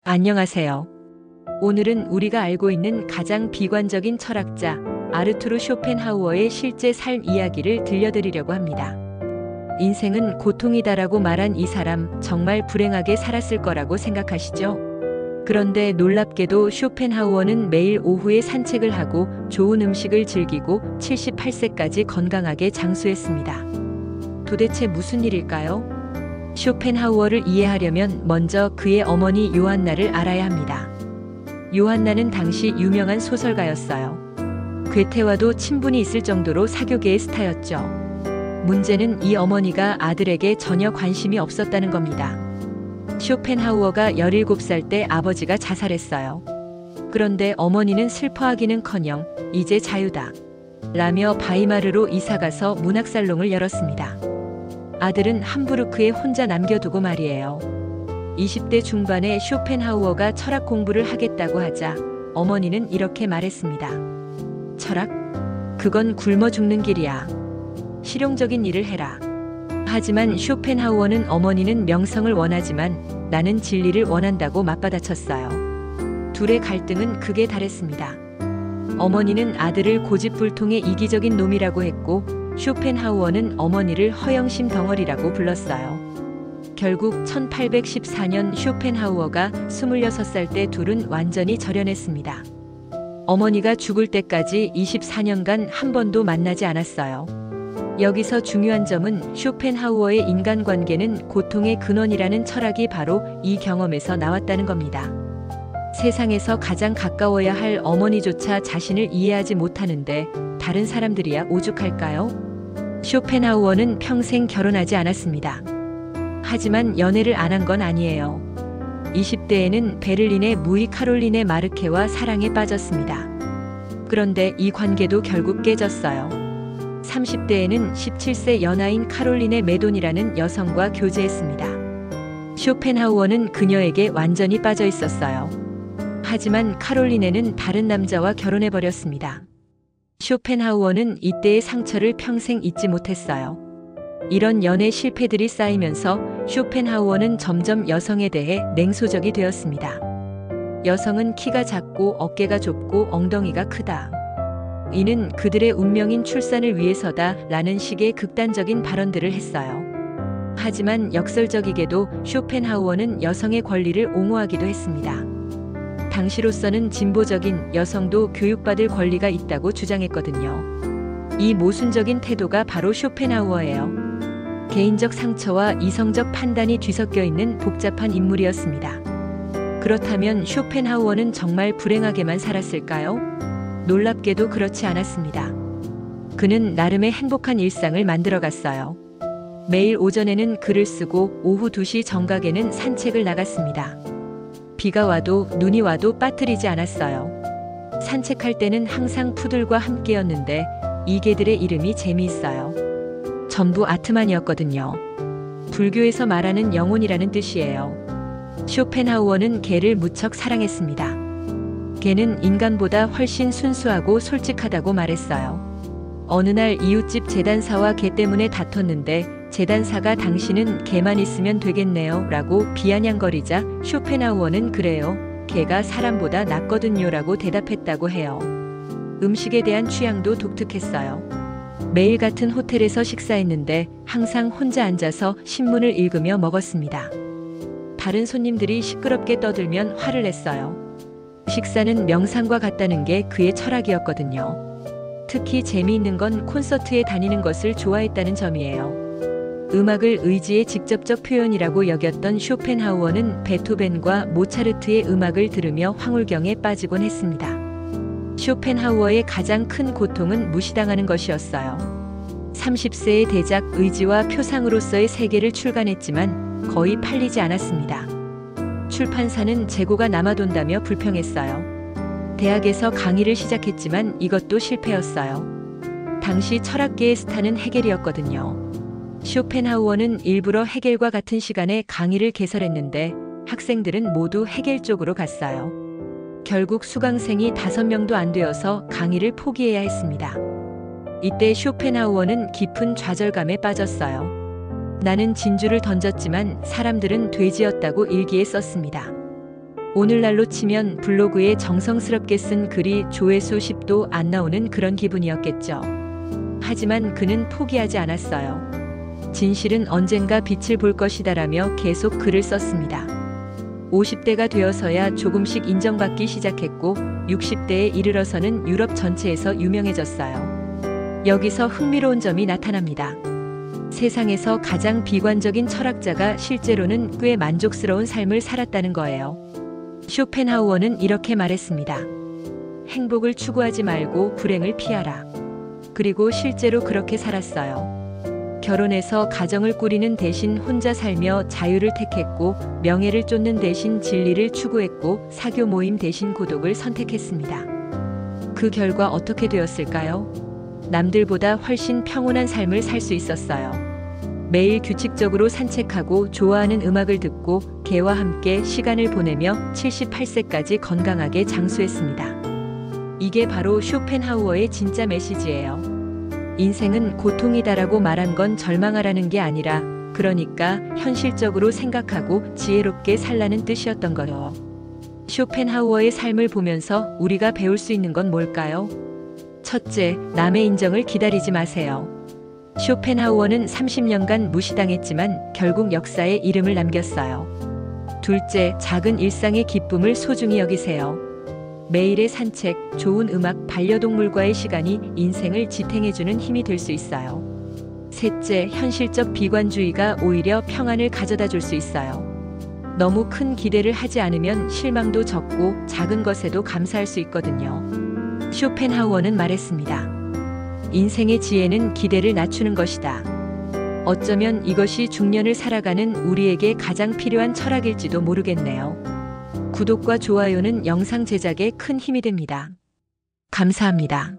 안녕하세요. 오늘은 우리가 알고 있는 가장 비관적인 철학자 아르투르 쇼펜하우어의 실제 삶 이야기를 들려드리려고 합니다. 인생은 고통이다라고 말한 이 사람 정말 불행하게 살았을 거라고 생각하시죠? 그런데 놀랍게도 쇼펜하우어는 매일 오후에 산책을 하고 좋은 음식을 즐기고 78세까지 건강하게 장수했습니다. 도대체 무슨 일일까요? 쇼펜하우어를 이해하려면 먼저 그의 어머니 요한나를 알아야 합니다. 요한나는 당시 유명한 소설가였어요. 괴테와도 친분이 있을 정도로 사교계의 스타였죠. 문제는 이 어머니가 아들에게 전혀 관심이 없었다는 겁니다. 쇼펜하우어가 17살 때 아버지가 자살했어요. 그런데 어머니는 슬퍼하기는커녕 이제 자유다 라며 바이마르로 이사가서 문학살롱을 열었습니다. 아들은 함부르크에 혼자 남겨두고 말이에요. 20대 중반에 쇼펜하우어가 철학 공부를 하겠다고 하자 어머니는 이렇게 말했습니다. 철학? 그건 굶어 죽는 길이야. 실용적인 일을 해라. 하지만 쇼펜하우어는 어머니는 명성을 원하지만 나는 진리를 원한다고 맞받아쳤어요. 둘의 갈등은 극에 달했습니다. 어머니는 아들을 고집불통의 이기적인 놈이라고 했고 쇼펜하우어는 어머니를 허영심 덩어리라고 불렀어요. 결국 1814년 쇼펜하우어가 26살 때 둘은 완전히 절연했습니다. 어머니가 죽을 때까지 24년간 한 번도 만나지 않았어요. 여기서 중요한 점은 쇼펜하우어의 인간관계는 고통의 근원이라는 철학이 바로 이 경험에서 나왔다는 겁니다. 세상에서 가장 가까워야 할 어머니조차 자신을 이해하지 못하는데 다른 사람들이야 오죽할까요? 쇼펜하우어는 평생 결혼하지 않았습니다. 하지만 연애를 안 한 건 아니에요. 20대에는 베를린의 무이 카롤린의 마르케와 사랑에 빠졌습니다. 그런데 이 관계도 결국 깨졌어요. 30대에는 17세 연하인 카롤린의 메돈이라는 여성과 교제했습니다. 쇼펜하우어는 그녀에게 완전히 빠져 있었어요. 하지만 카롤린에는 다른 남자와 결혼해버렸습니다. 쇼펜하우어는 이때의 상처를 평생 잊지 못했어요. 이런 연애 실패들이 쌓이면서 쇼펜하우어는 점점 여성에 대해 냉소적이 되었습니다. 여성은 키가 작고 어깨가 좁고 엉덩이가 크다. 이는 그들의 운명인 출산을 위해서다 라는 식의 극단적인 발언들을 했어요. 하지만 역설적이게도 쇼펜하우어는 여성의 권리를 옹호하기도 했습니다. 당시로서는 진보적인 여성도 교육받을 권리가 있다고 주장했거든요. 이 모순적인 태도가 바로 쇼펜하우어예요. 개인적 상처와 이성적 판단이 뒤섞여 있는 복잡한 인물이었습니다. 그렇다면 쇼펜하우어는 정말 불행하게만 살았을까요? 놀랍게도 그렇지 않았습니다. 그는 나름의 행복한 일상을 만들어갔어요. 매일 오전에는 글을 쓰고 오후 2시 정각에는 산책을 나갔습니다. 비가 와도 눈이 와도 빠뜨리지 않았어요. 산책할 때는 항상 푸들과 함께였는데 이 개들의 이름이 재미있어요. 전부 아트만이었거든요. 불교에서 말하는 영혼이라는 뜻이에요. 쇼펜하우어는 개를 무척 사랑했습니다. 개는 인간보다 훨씬 순수하고 솔직하다고 말했어요. 어느 날 이웃집 재단사와 개 때문에 다퉜는데 재단사가 당신은 개만 있으면 되겠네요 라고 비아냥거리자 쇼펜하우어는 그래요. 개가 사람보다 낫거든요 라고 대답했다고 해요. 음식에 대한 취향도 독특했어요. 매일 같은 호텔에서 식사했는데 항상 혼자 앉아서 신문을 읽으며 먹었습니다. 다른 손님들이 시끄럽게 떠들면 화를 냈어요. 식사는 명상과 같다는 게 그의 철학이었거든요. 특히 재미있는 건 콘서트에 다니는 것을 좋아했다는 점이에요. 음악을 의지의 직접적 표현이라고 여겼던 쇼펜하우어는 베토벤과 모차르트의 음악을 들으며 황홀경에 빠지곤 했습니다. 쇼펜하우어의 가장 큰 고통은 무시당하는 것이었어요. 30세의 대작 의지와 표상으로서의 세계를 출간했지만 거의 팔리지 않았습니다. 출판사는 재고가 남아돈다며 불평했어요. 대학에서 강의를 시작했지만 이것도 실패였어요. 당시 철학계의 스타는 헤겔이었거든요. 쇼펜하우어는 일부러 헤겔과 같은 시간에 강의를 개설했는데 학생들은 모두 헤겔 쪽으로 갔어요. 결국 수강생이 5명도 안 되어서 강의를 포기해야 했습니다. 이때 쇼펜하우어는 깊은 좌절감에 빠졌어요. 나는 진주를 던졌지만 사람들은 돼지였다고 일기에 썼습니다. 오늘날로 치면 블로그에 정성스럽게 쓴 글이 조회수 10도 안 나오는 그런 기분이었겠죠. 하지만 그는 포기하지 않았어요. 진실은 언젠가 빛을 볼 것이다라며 계속 글을 썼습니다. 50대가 되어서야 조금씩 인정받기 시작했고 60대에 이르러서는 유럽 전체에서 유명해졌어요. 여기서 흥미로운 점이 나타납니다. 세상에서 가장 비관적인 철학자가 실제로는 꽤 만족스러운 삶을 살았다는 거예요. 쇼펜하우어는 이렇게 말했습니다. 행복을 추구하지 말고 불행을 피하라. 그리고 실제로 그렇게 살았어요. 결혼해서 가정을 꾸리는 대신 혼자 살며 자유를 택했고, 명예를 쫓는 대신 진리를 추구했고, 사교 모임 대신 고독을 선택했습니다. 그 결과 어떻게 되었을까요? 남들보다 훨씬 평온한 삶을 살 수 있었어요. 매일 규칙적으로 산책하고 좋아하는 음악을 듣고 개와 함께 시간을 보내며 78세까지 건강하게 장수했습니다. 이게 바로 쇼펜하우어의 진짜 메시지예요. 인생은 고통이다라고 말한 건 절망하라는 게 아니라, 그러니까 현실적으로 생각하고 지혜롭게 살라는 뜻이었던 거요. 쇼펜하우어의 삶을 보면서 우리가 배울 수 있는 건 뭘까요? 첫째, 남의 인정을 기다리지 마세요. 쇼펜하우어는 30년간 무시당했지만 결국 역사에 이름을 남겼어요. 둘째, 작은 일상의 기쁨을 소중히 여기세요. 매일의 산책, 좋은 음악, 반려동물과의 시간이 인생을 지탱해주는 힘이 될 수 있어요. 셋째, 현실적 비관주의가 오히려 평안을 가져다 줄 수 있어요. 너무 큰 기대를 하지 않으면 실망도 적고 작은 것에도 감사할 수 있거든요. 쇼펜하우어는 말했습니다. 인생의 지혜는 기대를 낮추는 것이다. 어쩌면 이것이 중년을 살아가는 우리에게 가장 필요한 철학일지도 모르겠네요. 구독과 좋아요는 영상 제작에 큰 힘이 됩니다. 감사합니다.